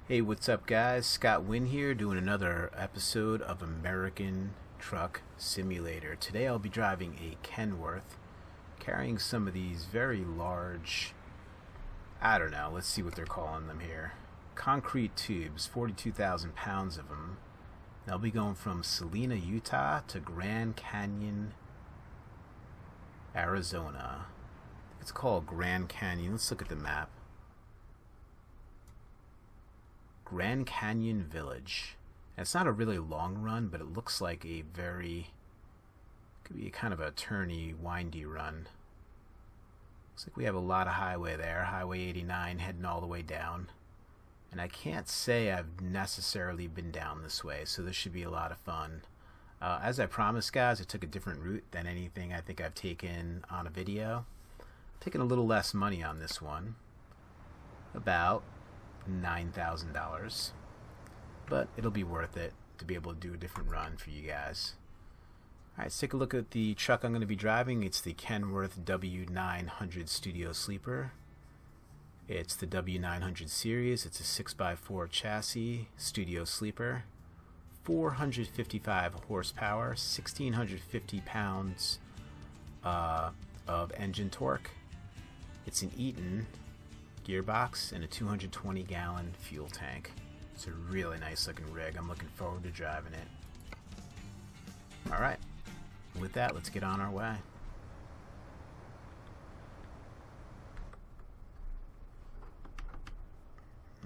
Hey, what's up, guys? Scott Wynn here, doing another episode of American Truck Simulator. Today I'll be driving a Kenworth, carrying some of these very large, I don't know, let's see what they're calling them here. Concrete tubes, 42,000 pounds of them. I'll be going from Salina, Utah to Grand Canyon, Arizona. It's called Grand Canyon. Let's look at the map. Grand Canyon Village. And it's not a really long run, but it looks like a could be a kind of a turny, windy run. Looks like we have a lot of highway there. Highway 89 heading all the way down. And I can't say I've necessarily been down this way, so this should be a lot of fun. As I promised, guys, I took a different route than anything I think I've taken on a video. I'm taking a little less money on this one. About $9,000, but it'll be worth it to be able to do a different run for you guys. Alright, let's take a look at the truck I'm going to be driving. It's the Kenworth W900 Studio Sleeper. It's the W900 series. It's a 6x4 chassis Studio Sleeper, 455 horsepower, 1,650 pounds of engine torque. It's an Eaton gearbox and a 220-gallon fuel tank. It's a really nice looking rig. I'm looking forward to driving it. Alright, with that, let's get on our way.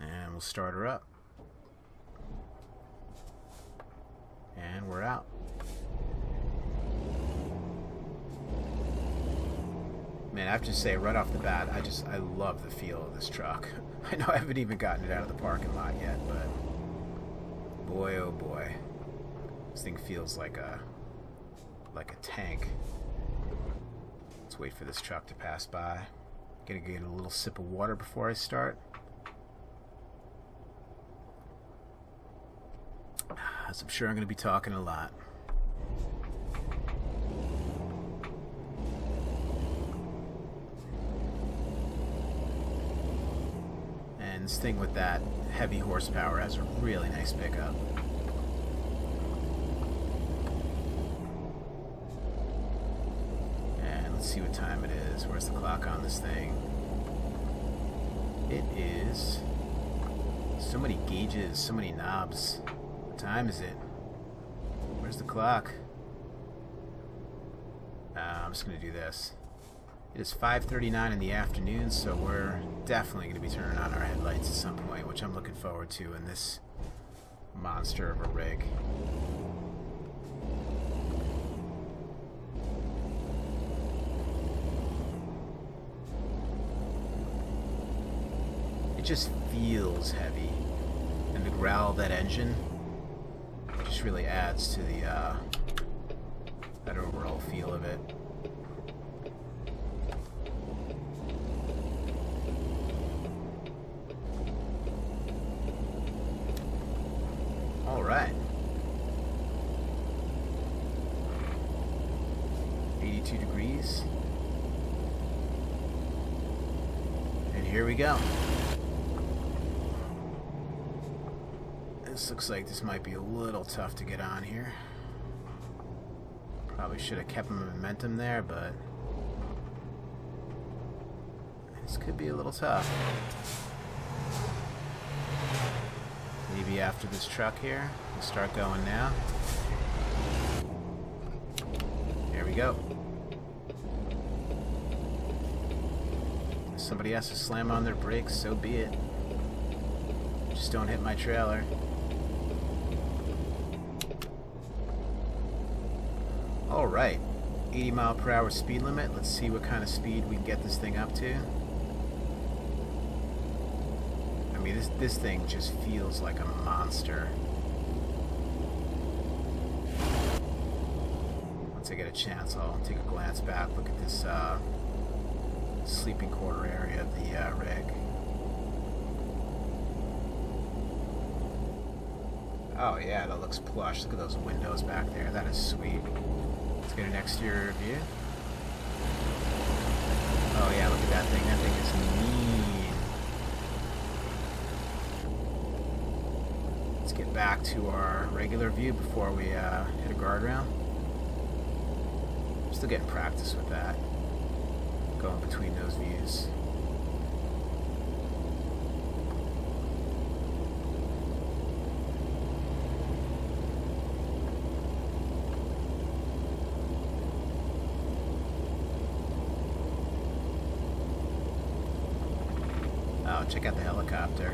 And we'll start her up. And we're out. Man, I have to say right off the bat, I love the feel of this truck. I know I haven't even gotten it out of the parking lot yet, but boy oh boy, this thing feels like a tank. Let's wait for this truck to pass by. Gonna get a little sip of water before I start. As I'm sure I'm gonna be talking a lot. This thing with that heavy horsepower has a really nice pickup. And let's see what time it is. Where's the clock on this thing? It is so many gauges, so many knobs. What time is it? Where's the clock? I'm just gonna do this. It is 5:39 in the afternoon, so we're definitely going to be turning on our headlights at some point, which I'm looking forward to in this monster of a rig. It just feels heavy, and the growl of that engine just really adds to the that overall feel of it. Alright. 82 degrees. And here we go. This looks like this might be a little tough to get on here. Probably should have kept my momentum there, but this could be a little tough. Maybe after this truck here, we'll start going now. There we go. If somebody has to slam on their brakes, so be it. Just don't hit my trailer. Alright, 80 mile per hour speed limit. Let's see what kind of speed we can get this thing up to. I mean, this thing just feels like a monster. Once I get a chance, I'll take a glance back, look at this sleeping quarter area of the rig. Oh yeah, that looks plush. Look at those windows back there. That is sweet. Let's get an exterior view. Oh yeah, look at that thing. That thing is mean. Let's get back to our regular view before we hit a guardrail. I'm still getting practice with that, going between those views. Oh, check out the helicopter.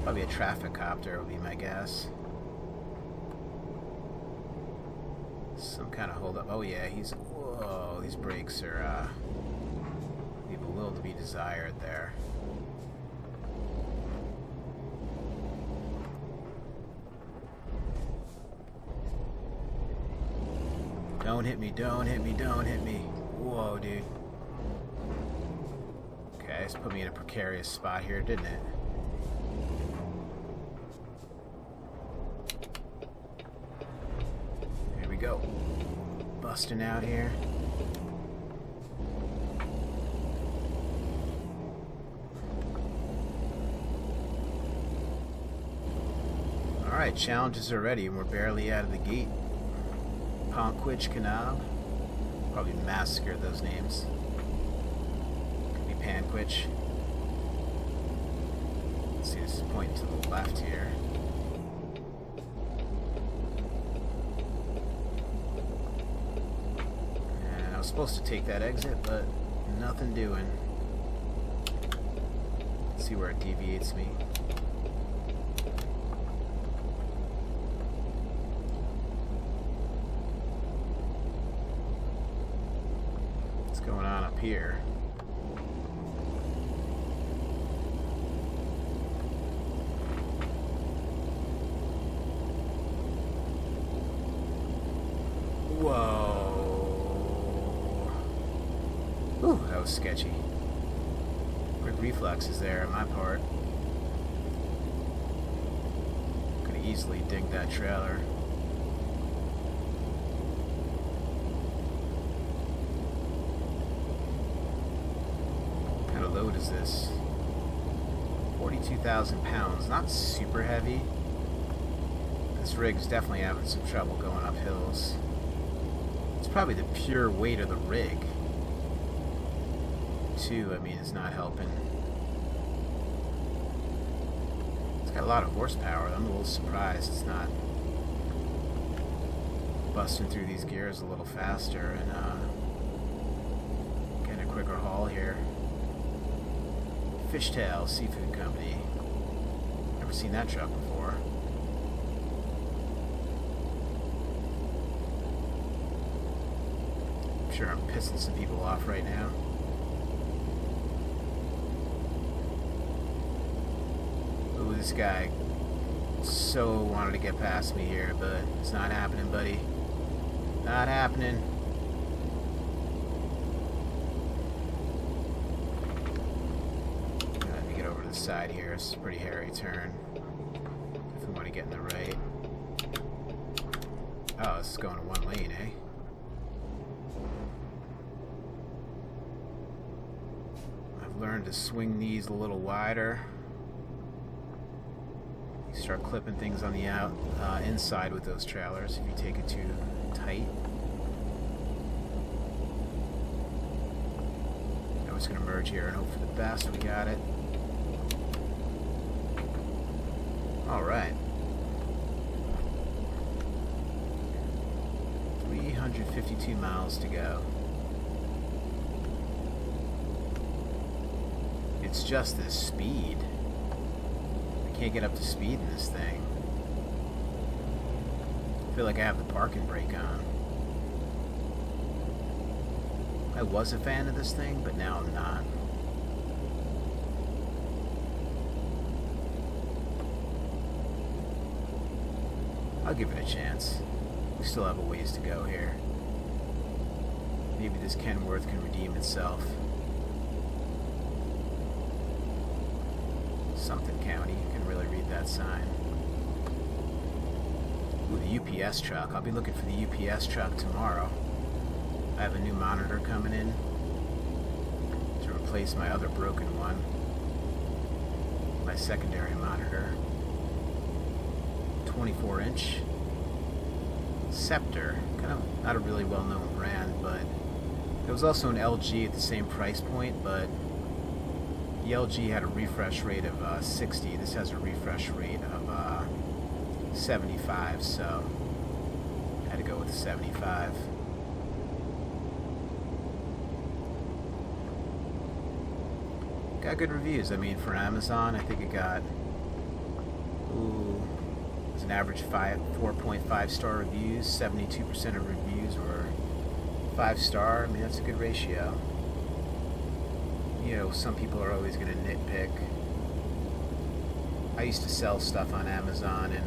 Probably a traffic copter would be my guess. Some kind of holdup. Oh yeah, he's... Whoa, these brakes are, leave a little to be desired there. Don't hit me, don't hit me, don't hit me. Whoa, dude. Okay, this put me in a precarious spot here, didn't it? Here we go. Busting out here. Alright, challenges are ready and we're barely out of the gate. Ponquich Canal. Probably massacred those names. Could be Panquich. Let's see, this is pointing to the left here. And I was supposed to take that exit, but nothing doing. Let's see where it deviates me. Going on up here. Whoa. Ooh, that was sketchy. Quick reflexes there on my part. Could have easily dinged that trailer. Load is this? 42,000 pounds. Not super heavy. This rig's definitely having some trouble going up hills. It's probably the pure weight of the rig, too. I mean, it's not helping. It's got a lot of horsepower. I'm a little surprised it's not busting through these gears a little faster and getting a quicker haul here. Fishtail Seafood Company. Never seen that truck before. I'm sure I'm pissing some people off right now. Ooh, this guy so wanted to get past me here, but it's not happening, buddy. Not happening. Side here. It's a pretty hairy turn. If we want to get in the right. Oh, this is going in one lane, eh? I've learned to swing these a little wider. You start clipping things on the inside with those trailers if you take it too tight. Now we're just going to merge here and hope for the best. We got it. All right. 352 miles to go. It's just this speed. I can't get up to speed in this thing. I feel like I have the parking brake on. I was a fan of this thing, but now I'm not. I'll give it a chance. We still have a ways to go here. Maybe this Kenworth can redeem itself. Something County, you can really read that sign. Ooh, the UPS truck. I'll be looking for the UPS truck tomorrow. I have a new monitor coming in to replace my other broken one. My secondary monitor. 24-inch Scepter. Kind of not a really well-known brand, but there was also an LG at the same price point, but the LG had a refresh rate of 60. This has a refresh rate of 75, so I had to go with the 75. Got good reviews. I mean, for Amazon, I think it got, it was an average 4.5 star reviews. 72% of reviews were 5-star. I mean, that's a good ratio. You know, some people are always going to nitpick. I used to sell stuff on Amazon, and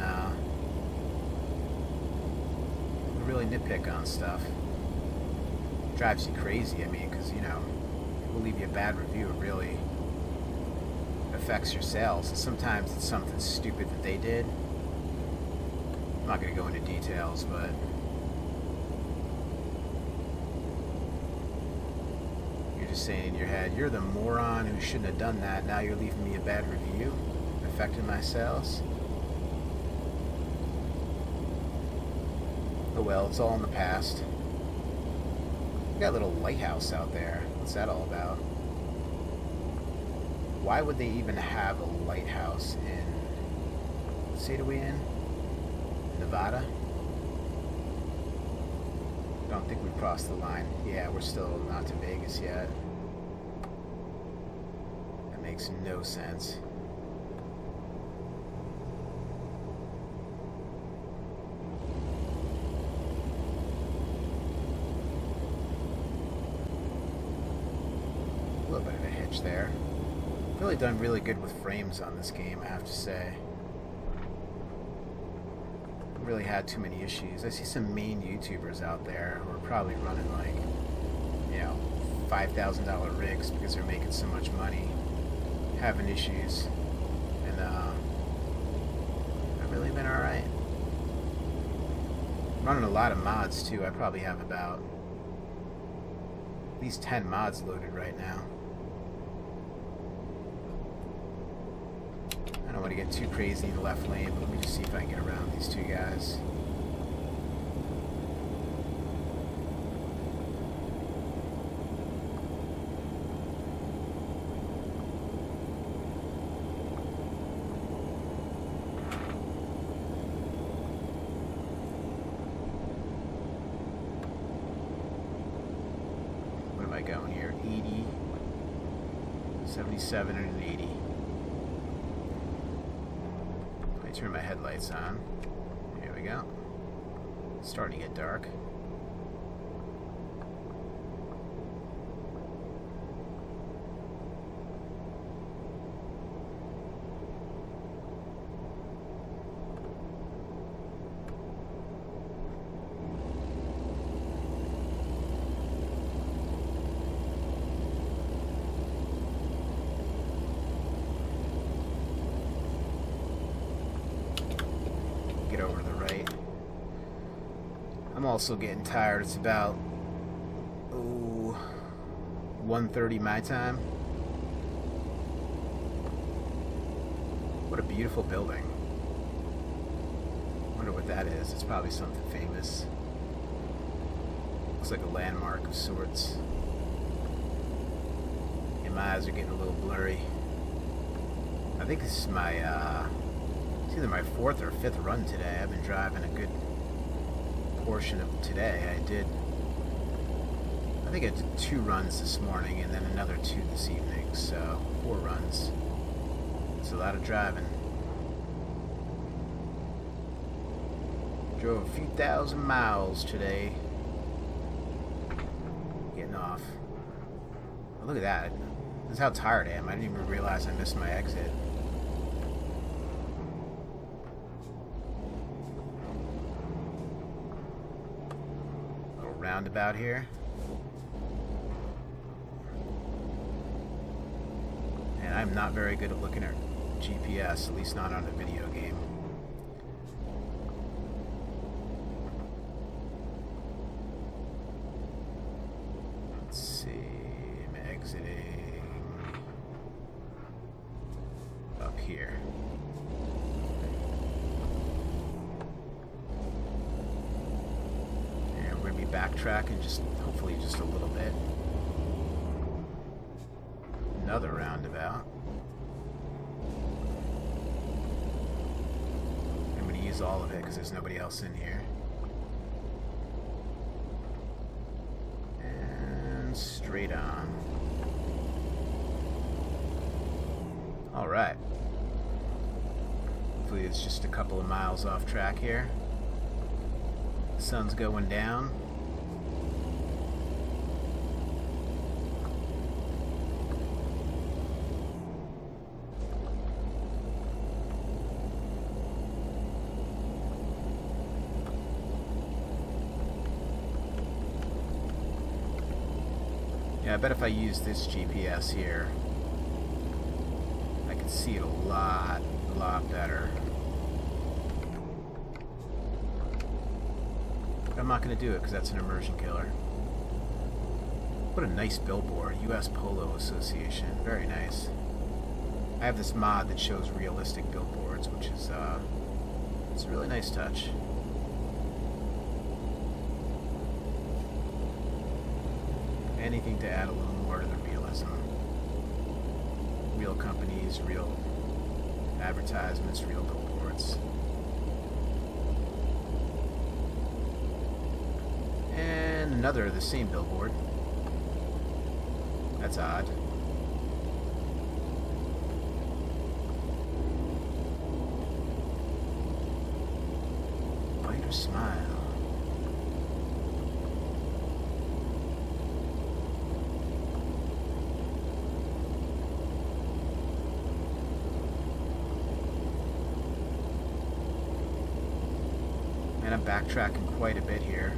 really nitpick on stuff. It drives you crazy. I mean, because, you know, people leave you a bad review. It really affects your sales. And sometimes it's something stupid that they did. I'm not going to go into details, but you're just saying in your head, you're the moron who shouldn't have done that. Now you're leaving me a bad review, affecting my sales. Oh well, it's all in the past. We got a little lighthouse out there. What's that all about? Why would they even have a lighthouse in, what state are we in? Nevada? I don't think we've crossed the line. Yeah, we're still not to Vegas yet. That makes no sense. A little bit of a hitch there. Really done really good with frames on this game, I have to say. Really had too many issues. I see some main YouTubers out there who are probably running like, you know, $5,000 rigs because they're making so much money, having issues, and I've really been alright. Running a lot of mods too. I probably have about at least 10 mods loaded right now. I don't want to get too crazy in the left lane, but let me just see if I can get around these two guys. What am I going here? 80, 77, and an 80. Turn my headlights on. Here we go. It's starting to get dark. Get over to the right. I'm also getting tired. It's about 1:30 my time. What a beautiful building. Wonder what that is. It's probably something famous. Looks like a landmark of sorts. And my eyes are getting a little blurry. I think this is my it's either my 4th or 5th run today. I've been driving a good portion of today. I think I did 2 runs this morning and then another 2 this evening, so 4 runs. It's a lot of driving. Drove a few thousand miles today. Getting off. Oh, look at that. This is how tired I am. I didn't even realize I missed my exit. Roundabout here, and I'm not very good at looking at GPS, at least not on a video game. Let's see, I'm exiting up here. backtrack and just hopefully just a little bit. Another roundabout. I'm going to use all of it because there's nobody else in here. And straight on. Alright. Hopefully it's just a couple of miles off track here. Sun's going down. Yeah, I bet if I use this GPS here, I can see it a lot better. But I'm not going to do it because that's an immersion killer. What a nice billboard. U.S. Polo Association. Very nice. I have this mod that shows realistic billboards, which is it's a really nice touch. Anything to add a little more to the realism. Real companies, real advertisements, real billboards. And another of the same billboard. That's odd. Bite or smile. And I'm backtracking quite a bit here.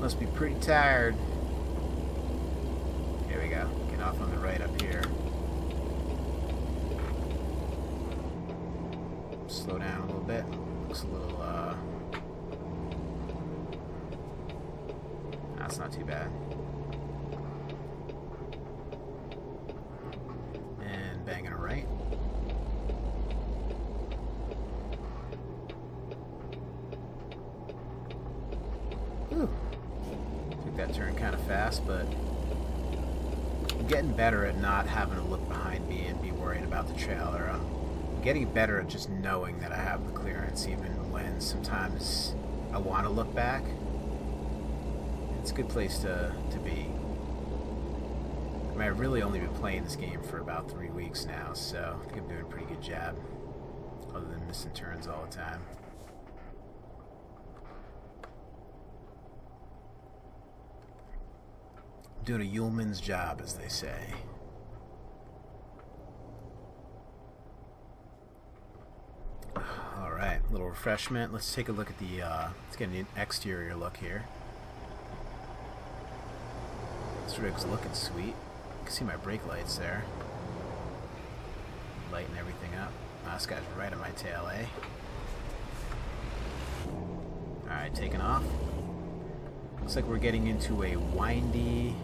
Must be pretty tired. Here we go. Get off on the right up here. Slow down a little bit. Looks a little, that's not too bad. And banging a right. Whew. Took that turn kind of fast, but I'm getting better at not having to look behind me and be worried about the trailer. I'm getting better at just knowing that I have the clearance, even when sometimes I want to look back. It's a good place to be. I mean, I've really only been playing this game for about 3 weeks now, so I think I'm doing a pretty good job, other than missing turns all the time. Doing a yeoman's job, as they say. Alright, a little refreshment. Let's take a look at the, let's get an exterior look here. This rig's looking sweet. You can see my brake lights there. Lighting everything up. Oh, this guy's right on my tail, eh? Alright, taking off. Looks like we're getting into a windy,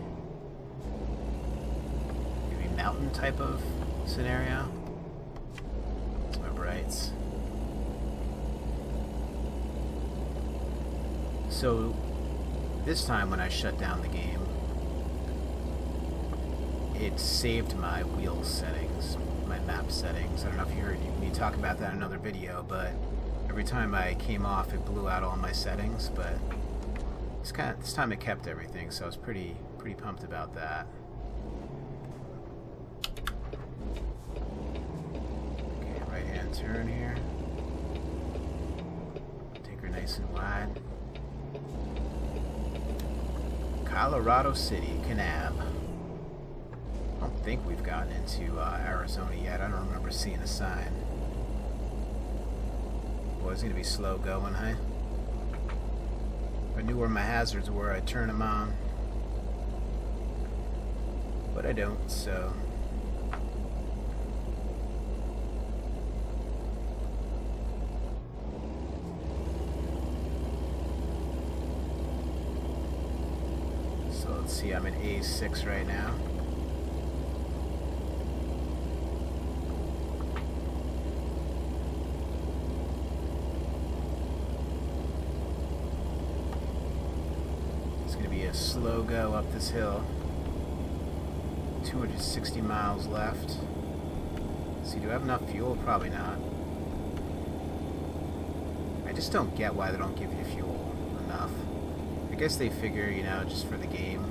maybe mountain type of scenario. That's my brights. So this time when I shut down the game, it saved my wheel settings, my map settings. I don't know if you heard me talk about that in another video, but every time I came off it blew out all my settings, but this time it kept everything, so I was pretty pumped about that. Okay, right hand turn here. Take her nice and wide. Colorado City, Kanab. I don't think we've gotten into Arizona yet. I don't remember seeing a sign. Boy, it's gonna be slow going, huh? If I knew where my hazards were, I'd turn them on. But I don't, so... So let's see, I'm in A6 right now. a slow go up this hill. 260 miles left. See, do I have enough fuel? Probably not. I just don't get why they don't give you fuel enough. I guess they figure, you know, just for the game,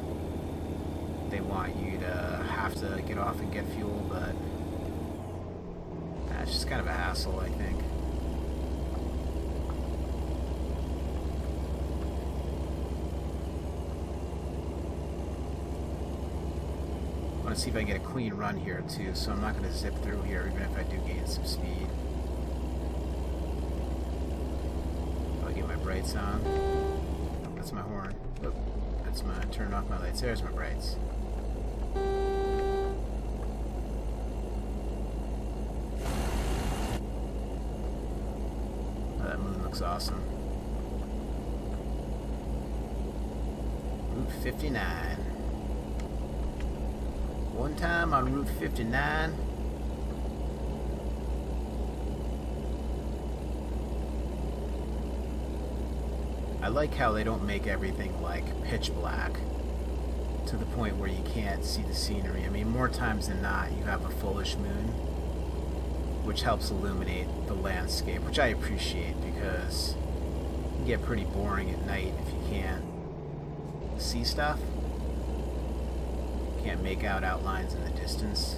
they want you to have to get off and get fuel, but it's just kind of a hassle, I think. I want to see if I can get a clean run here too, so I'm not going to zip through here even if I do gain some speed. I'll get my brights on. Oh, that's my horn. Oop, that's my turn off my lights. There's my brights. Oh, that moon looks awesome. Route 59. One time on Route 59, I like how they don't make everything like pitch black to the point where you can't see the scenery. I mean, more times than not, you have a fullish moon, which helps illuminate the landscape, which I appreciate because it can get pretty boring at night if you can't see stuff. Can't make out outlines in the distance.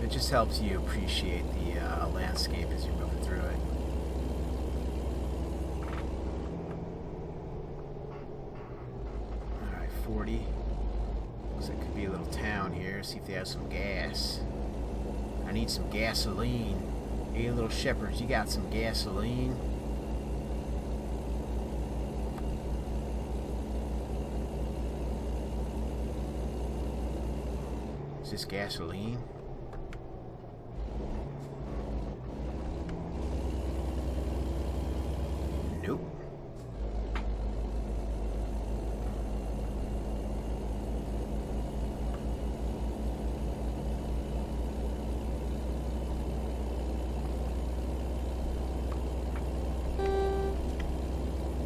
It just helps you appreciate the landscape as you're moving through it. Alright, 40. Looks like it could be a little town here. See if they have some gas. I need some gasoline. Hey, little shepherds, you got some gasoline? Is this gasoline? Nope.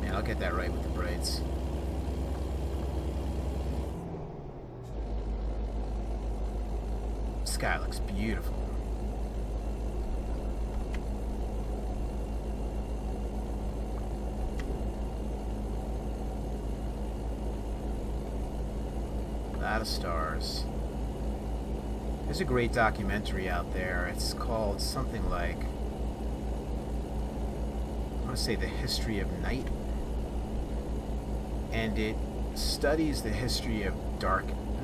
Man, I'll get that right with the brights. Sky looks beautiful. A lot of stars. There's a great documentary out there. It's called something like, I want to say, The History of Night. And it studies the history of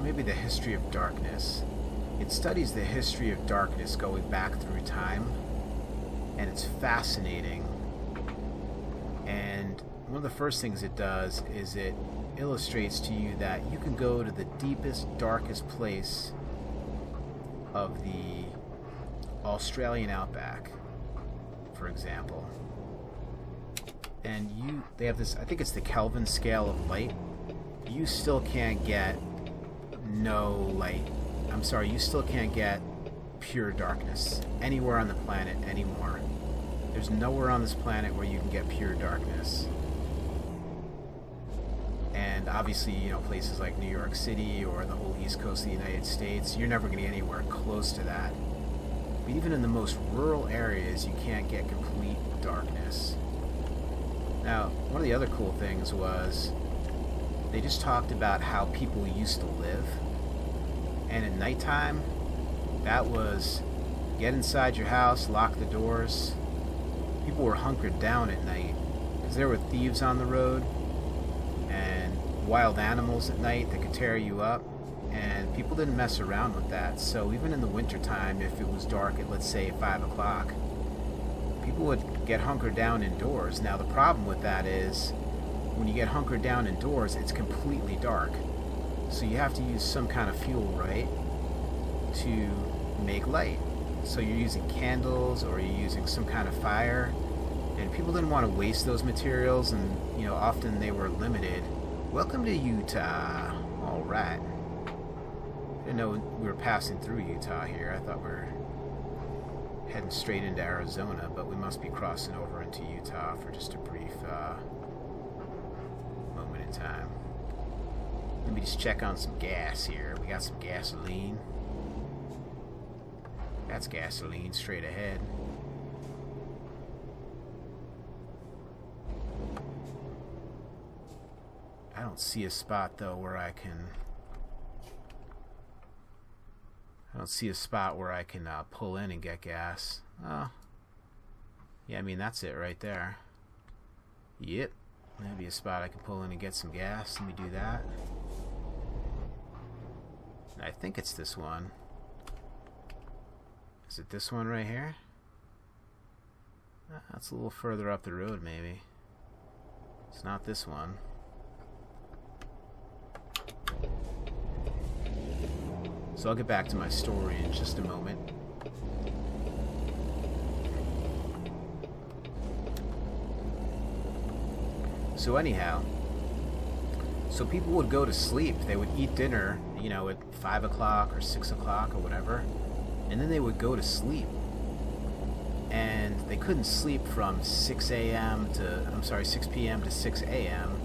maybe the history of darkness. It studies the history of darkness going back through time, and it's fascinating. And one of the first things it does is it illustrates to you that you can go to the deepest, darkest place of the Australian outback, for example, and they have this, I think it's the Kelvin scale of light. You still can't get you still can't get pure darkness anywhere on the planet anymore. There's nowhere on this planet where you can get pure darkness. And obviously, you know, places like New York City or the whole East Coast of the United States, you're never going to get anywhere close to that. But even in the most rural areas, you can't get complete darkness. Now, one of the other cool things was they just talked about how people used to live. And at nighttime, that was get inside your house, lock the doors. People were hunkered down at night because there were thieves on the road and wild animals at night that could tear you up, and people didn't mess around with that. So even in the wintertime, if it was dark at, let's say, 5 o'clock, people would get hunkered down indoors. Now the problem with that is when you get hunkered down indoors, it's completely dark. So you have to use some kind of fuel, right, to make light. So you're using candles or you're using some kind of fire, and people didn't want to waste those materials, and you know, often they were limited. Welcome to Utah. All right. I didn't know we were passing through Utah here. I thought we were heading straight into Arizona, but we must be crossing over into Utah for just a brief time. Let me just check on some gas here. We got some gasoline. That's gasoline straight ahead. I don't see a spot though where I can pull in and get gas. Oh. Yeah, I mean that's it right there. Yep. That'd be a spot I can pull in and get some gas. Let me do that. I think it's this one. Is it this one right here? That's a little further up the road, maybe. It's not this one. So I'll get back to my story in just a moment. So anyhow, so people would go to sleep. They would eat dinner, you know, at 5 o'clock or 6 o'clock or whatever, and then they would go to sleep. And they couldn't sleep from 6 p.m. to 6 a.m.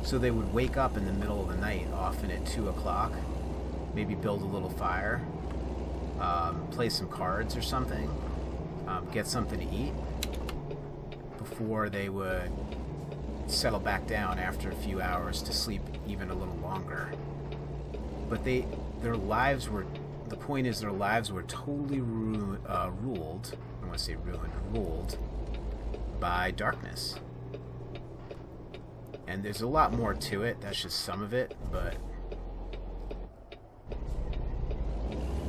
So they would wake up in the middle of the night, often at 2 o'clock, maybe build a little fire, play some cards or something, get something to eat before they would settle back down after a few hours to sleep even a little longer. But the point is their lives were totally ruled, I want to say ruined, ruled by darkness. And there's a lot more to it, that's just some of it, but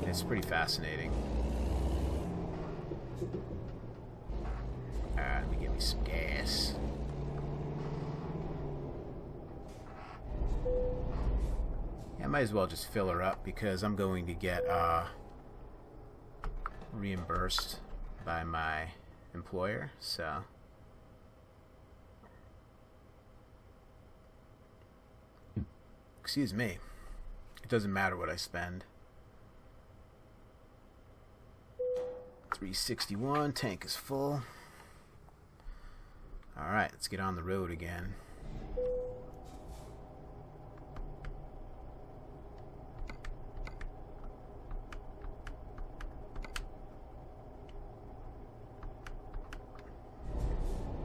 it's pretty fascinating. Alright, let me get me some gas. I might as well just fill her up because I'm going to get reimbursed by my employer, so excuse me, it doesn't matter what I spend. 361, tank is full. Alright, let's get on the road again.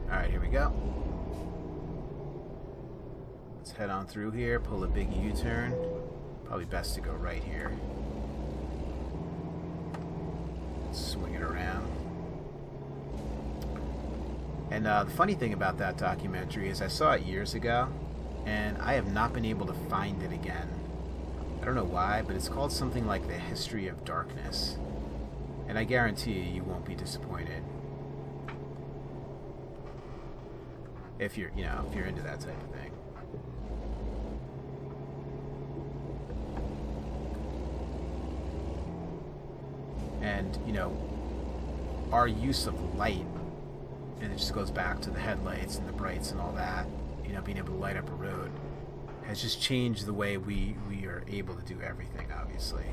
Alright, here we go. Let's head on through here, pull a big U-turn. Probably best to go right here. Swing it around. And the funny thing about that documentary is I saw it years ago, and I have not been able to find it again. I don't know why, but it's called something like The History of Darkness. And I guarantee you won't be disappointed. If you're into that type of thing. And, our use of light, and it just goes back to the headlights and the brights and all that, being able to light up a road, has just changed the way we are able to do everything, obviously.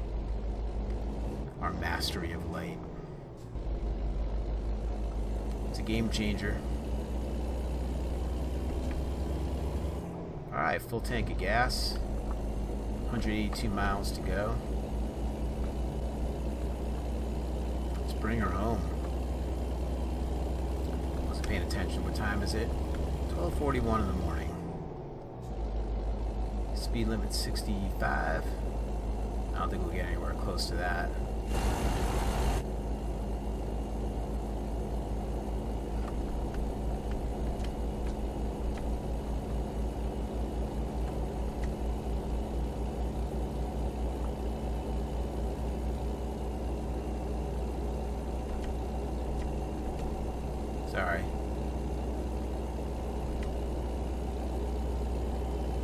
Our mastery of light. It's a game changer. Alright, full tank of gas. 182 miles to go. Let's bring her home. Wasn't paying attention. What time is it? 12:41 in the morning. Speed limit 65. I don't think we'll get anywhere close to that. Sorry.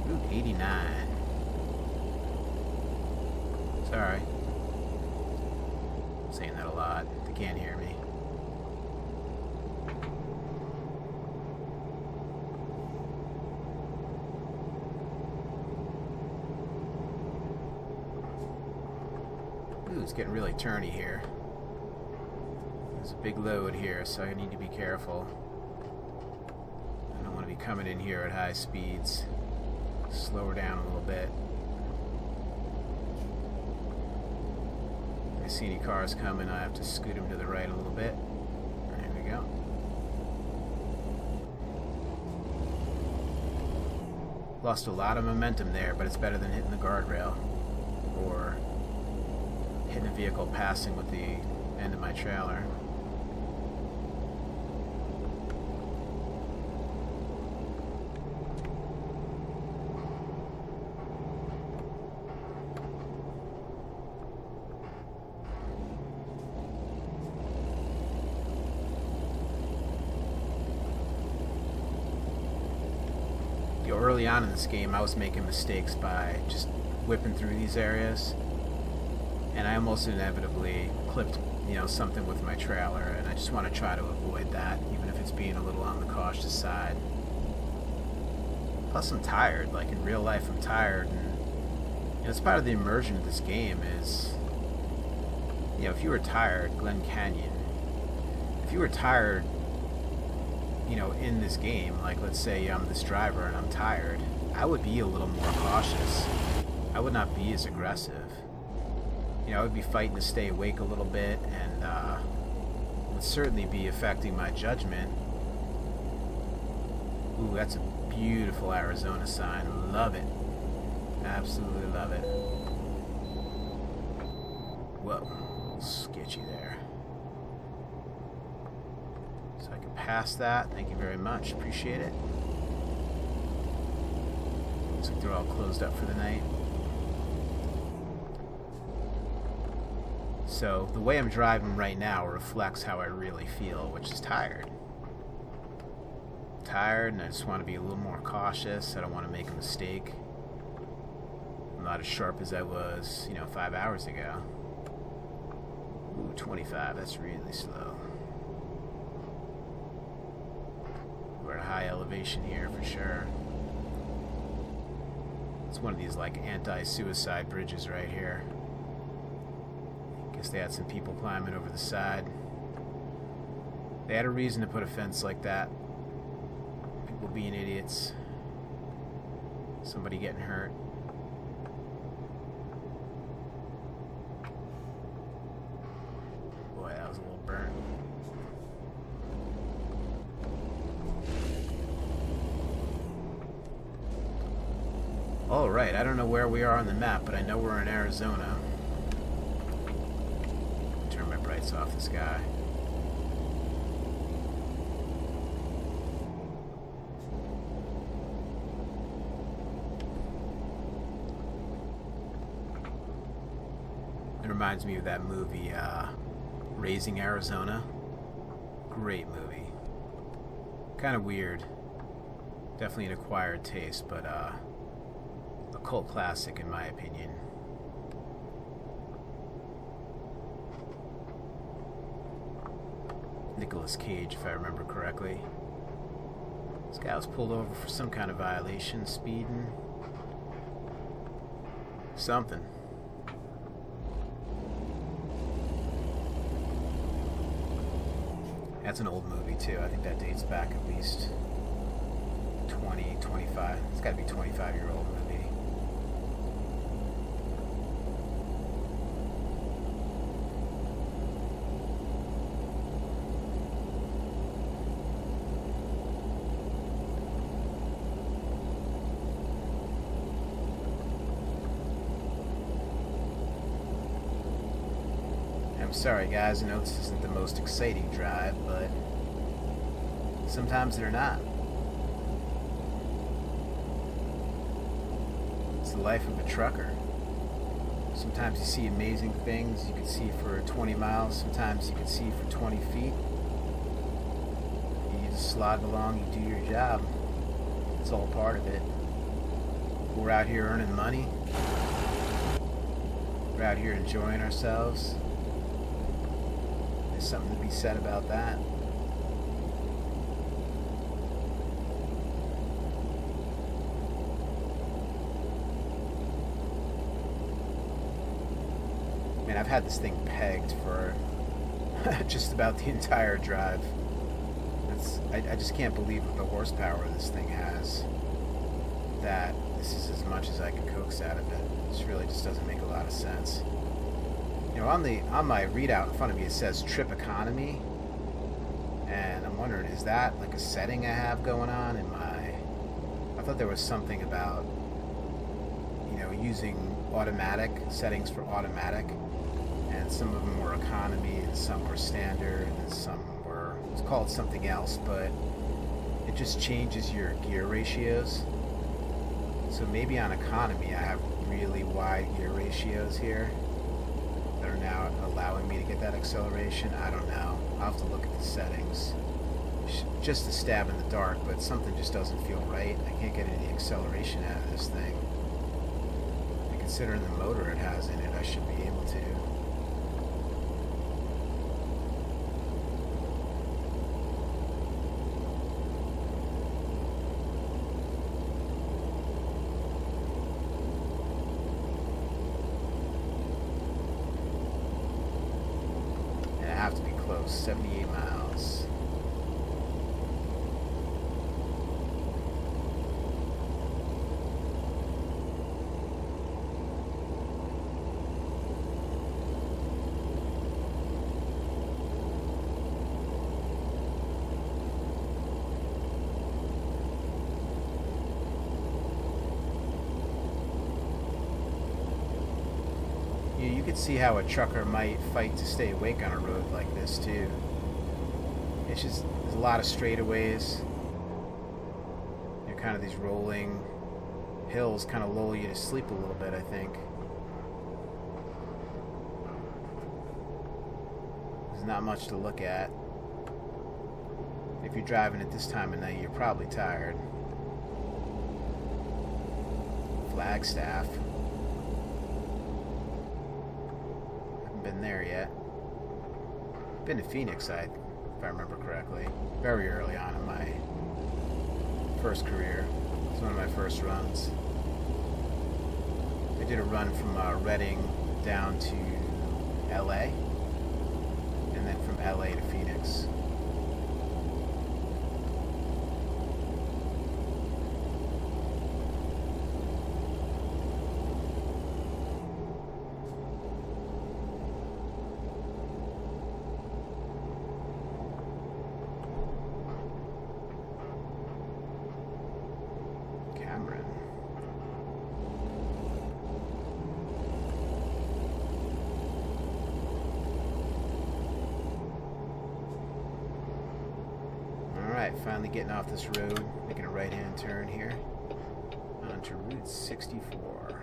Route 89. Sorry. I'm saying that a lot. They can't hear me. Ooh, it's getting really turny here. There's a big load here, so I need to be careful. I don't want to be coming in here at high speeds. Slow her down a little bit. If I see any cars coming, I have to scoot them to the right a little bit. There we go. Lost a lot of momentum there, but it's better than hitting the guardrail or hitting a vehicle passing with the end of my trailer. Early on in this game, I was making mistakes by just whipping through these areas, and I almost inevitably clipped, something with my trailer, and I just want to try to avoid that, even if it's being a little on the cautious side. Plus, I'm tired. Like in real life, I'm tired, and it's part of the immersion of this game is, if you were tired, Glen Canyon. If you were tired, in this game, like let's say I'm this driver and I'm tired, I would be a little more cautious. I would not be as aggressive. I would be fighting to stay awake a little bit, and would certainly be affecting my judgment. Ooh, that's a beautiful Arizona sign. Love it. Absolutely love it. Whoa, a little sketchy there. So I can pass that. Thank you very much. Appreciate it. Looks like they're all closed up for the night. So the way I'm driving right now reflects how I really feel, which is tired. Tired, and I just want to be a little more cautious. I don't want to make a mistake. I'm not as sharp as I was, 5 hours ago. Ooh, 25. That's really slow. We're at a high elevation here for sure. It's one of these like anti-suicide bridges right here. Guess they had some people climbing over the side. They had a reason to put a fence like that. People being idiots. Somebody getting hurt. Boy, that was a little burnt. Alright, I don't know where we are on the map, but I know we're in Arizona. Turn my brights off this guy. It reminds me of that movie, Raising Arizona. Great movie. Kind of weird. Definitely an acquired taste, but a cult classic in my opinion. Nicolas Cage, if I remember correctly. This guy was pulled over for some kind of violation, speeding. Something. That's an old movie too. I think that dates back at least 20, 25. It's got to be 25-year-old movie. Sorry guys, I know this isn't the most exciting drive, but sometimes they're not. It's the life of a trucker. Sometimes you see amazing things you can see for 20 miles, sometimes you can see for 20 feet. You just slog along, you do your job. It's all part of it. We're out here earning money. We're out here enjoying ourselves. Something to be said about that. Man, I've had this thing pegged for just about the entire drive. I just can't believe what the horsepower this thing has. That this is as much as I can coax out of it. This really just doesn't make a lot of sense. You know, on my readout in front of me, it says trip economy, and I'm wondering, is that like a setting I have going on in my? I thought there was something about, you know, using automatic settings for automatic, and some of them were economy and some were standard and some were, it's called something else, but it just changes your gear ratios. So maybe on economy I have really wide gear ratios here that are now allowing me to get that acceleration. I don't know. I'll have to look at the settings. Just a stab in the dark, but something just doesn't feel right. I can't get any acceleration out of this thing. And considering the motor it has in it, I should be able to. And I have to be close, 78 miles. You could see how a trucker might fight to stay awake on a road like this too. It's just, there's a lot of straightaways. You know, kind of these rolling hills kind of lull you to sleep a little bit, I think. There's not much to look at. If you're driving at this time of night, you're probably tired. Flagstaff. Been there yet. Been to Phoenix, if I remember correctly, very early on in my first career. It's one of my first runs. I did a run from Reading down to LA, and then from LA to Phoenix. Alright, finally getting off this road, making a right-hand turn here onto Route 64.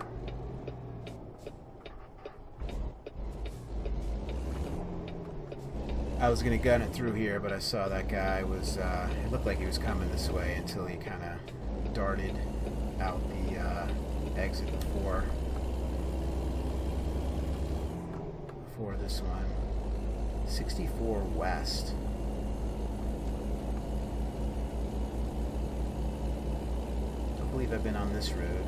I was going to gun it through here, but I saw that guy was, it looked like he was coming this way until he kind of darted out the exit before this one. 64 West. I believe I've been on this road.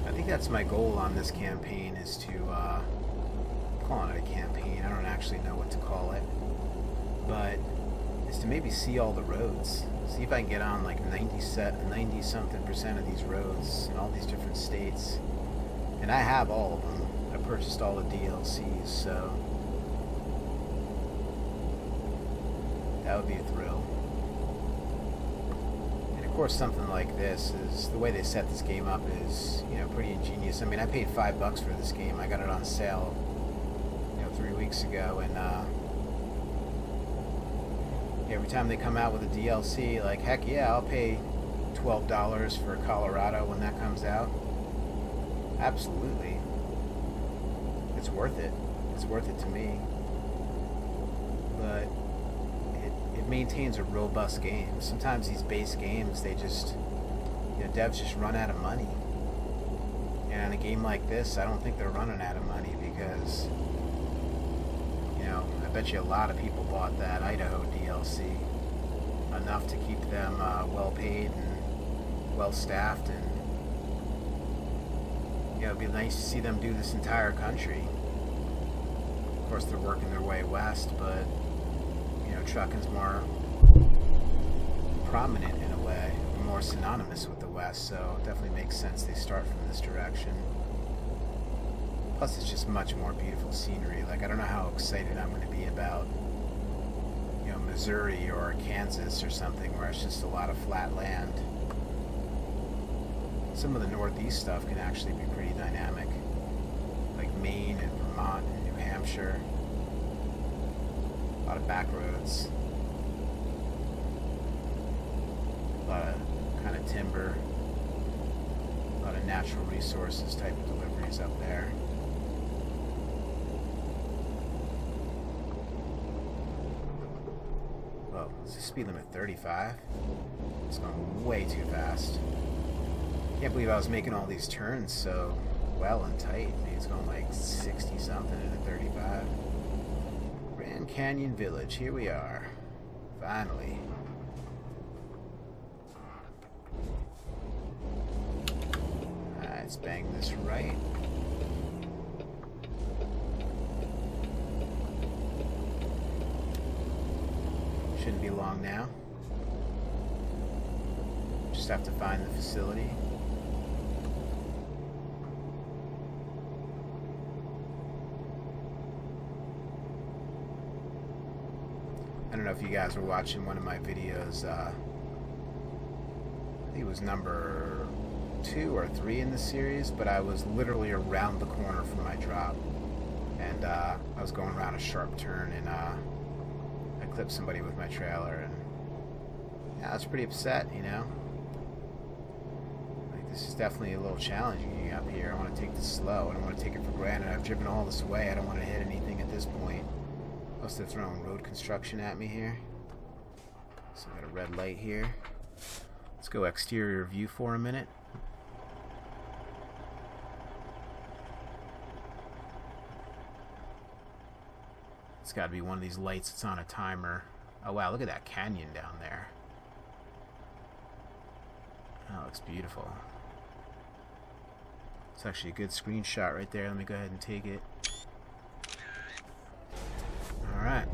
I think that's my goal on this campaign, is to calling it a campaign, I don't actually know what to call it, but is to maybe see all the roads, see if I can get on like 90 something percent of these roads in all these different states. And I have all of them. I purchased all the DLCs, so that would be a thrill. And of course, something like this is, the way they set this game up is, you know, pretty ingenious. I mean, I paid $5 for this game. I got it on sale, you know, 3 weeks ago, and every time they come out with a DLC, like, heck yeah, I'll pay $12 for Colorado when that comes out. Absolutely. It's worth it. It's worth it to me. But it maintains a robust game. Sometimes these base games, they just, you know, devs just run out of money. And in a game like this, I don't think they're running out of money, because, you know, I bet you a lot of people bought that Idaho DLC, enough to keep them well paid and well staffed, and, you know, it'd be nice to see them do this entire country. Of course, they're working their way west, but, you know, trucking's more prominent in a way, more synonymous with the West, so it definitely makes sense they start from this direction. Plus, it's just much more beautiful scenery. Like, I don't know how excited I'm going to be about, you know, Missouri or Kansas or something where it's just a lot of flat land. Some of the Northeast stuff can actually be pretty dynamic, like Maine and Vermont and New Hampshire. A lot of back roads. A lot of kind of timber. A lot of natural resources type of deliveries up there. Whoa, is the speed limit 35? It's going way too fast. Can't believe I was making all these turns so well and tight. I mean, it's going like 60 something at a 35. Grand Canyon Village, here we are. Finally. Alright, let's bang this right. Shouldn't be long now. Just have to find the facility. I don't know if you guys were watching one of my videos, I think it was number 2 or 3 in the series, but I was literally around the corner from my drop, and I was going around a sharp turn, and I clipped somebody with my trailer, and yeah, I was pretty upset, you know. Like, this is definitely a little challenging up here. I want to take this slow. I don't want to take it for granted. I've driven all this way. I don't want to hit anything at this point. Plus they're throwing road construction at me here. So I got a red light here. Let's go exterior view for a minute. It's got to be one of these lights that's on a timer. Oh wow, look at that canyon down there. That looks beautiful. It's actually a good screenshot right there. Let me go ahead and take it. Alright.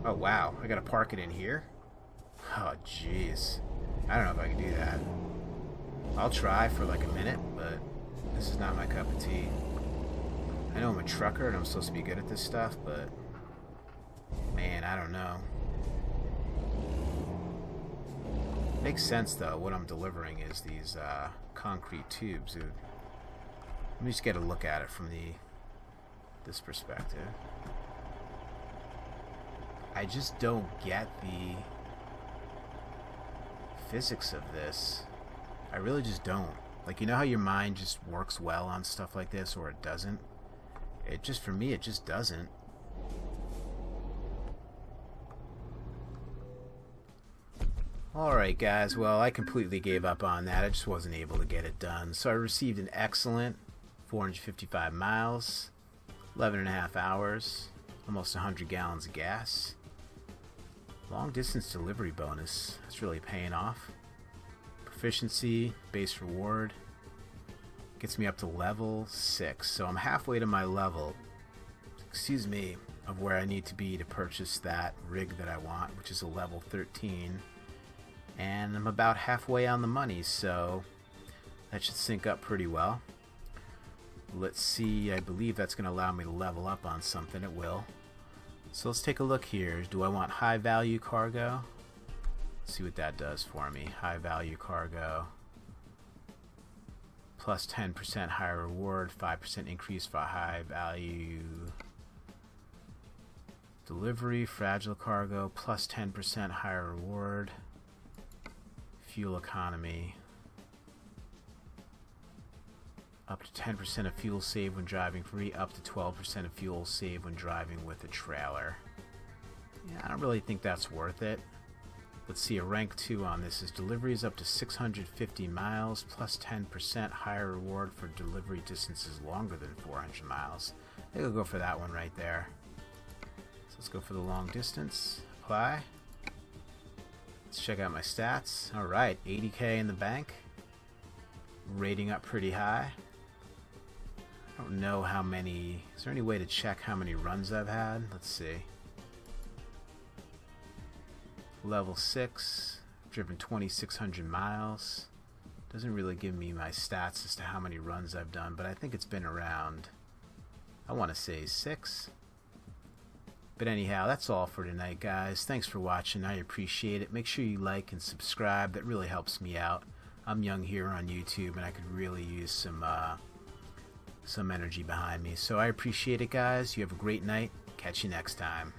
Oh wow, I gotta park it in here? Oh jeez. I don't know if I can do that. I'll try for like a minute, but this is not my cup of tea. I know I'm a trucker and I'm supposed to be good at this stuff, but man, I don't know. Makes sense though. What I'm delivering is these concrete tubes. Let me just get a look at it from this perspective. I just don't get the physics of this. I really just don't. Like, you know how your mind just works well on stuff like this, or it doesn't? It just, for me, it just doesn't. Alright guys, well, I completely gave up on that. I just wasn't able to get it done. So I received an excellent 455 miles, 11.5 hours, almost 100 gallons of gas. Long distance delivery bonus. That's really paying off. Proficiency, base reward. Gets me up to level 6. So I'm halfway to my level, excuse me, of where I need to be to purchase that rig that I want, which is a level 13. And I'm about halfway on the money, so that should sync up pretty well. Let's see, I believe that's going to allow me to level up on something. It will. So let's take a look here. Do I want high value cargo? Let's see what that does for me. High value cargo. Plus 10% higher reward, 5% increase for high value delivery, fragile cargo, plus 10% higher reward. Fuel economy. Up to 10% of fuel saved when driving free, up to 12% of fuel saved when driving with a trailer. Yeah, I don't really think that's worth it. Let's see, a rank 2 on this is deliveries up to 650 miles, plus 10% higher reward for delivery distances longer than 400 miles. I think I'll go for that one right there. So let's go for the long distance. Apply. Let's check out my stats. Alright, 80k in the bank. Rating up pretty high. I don't know how many... Is there any way to check how many runs I've had? Let's see. Level 6. Driven 2,600 miles. Doesn't really give me my stats as to how many runs I've done, but I think it's been around, I want to say 6. But anyhow, that's all for tonight, guys. Thanks for watching. I appreciate it. Make sure you like and subscribe. That really helps me out. I'm young here on YouTube, and I could really use some energy behind me. So I appreciate it, guys. You have a great night. Catch you next time.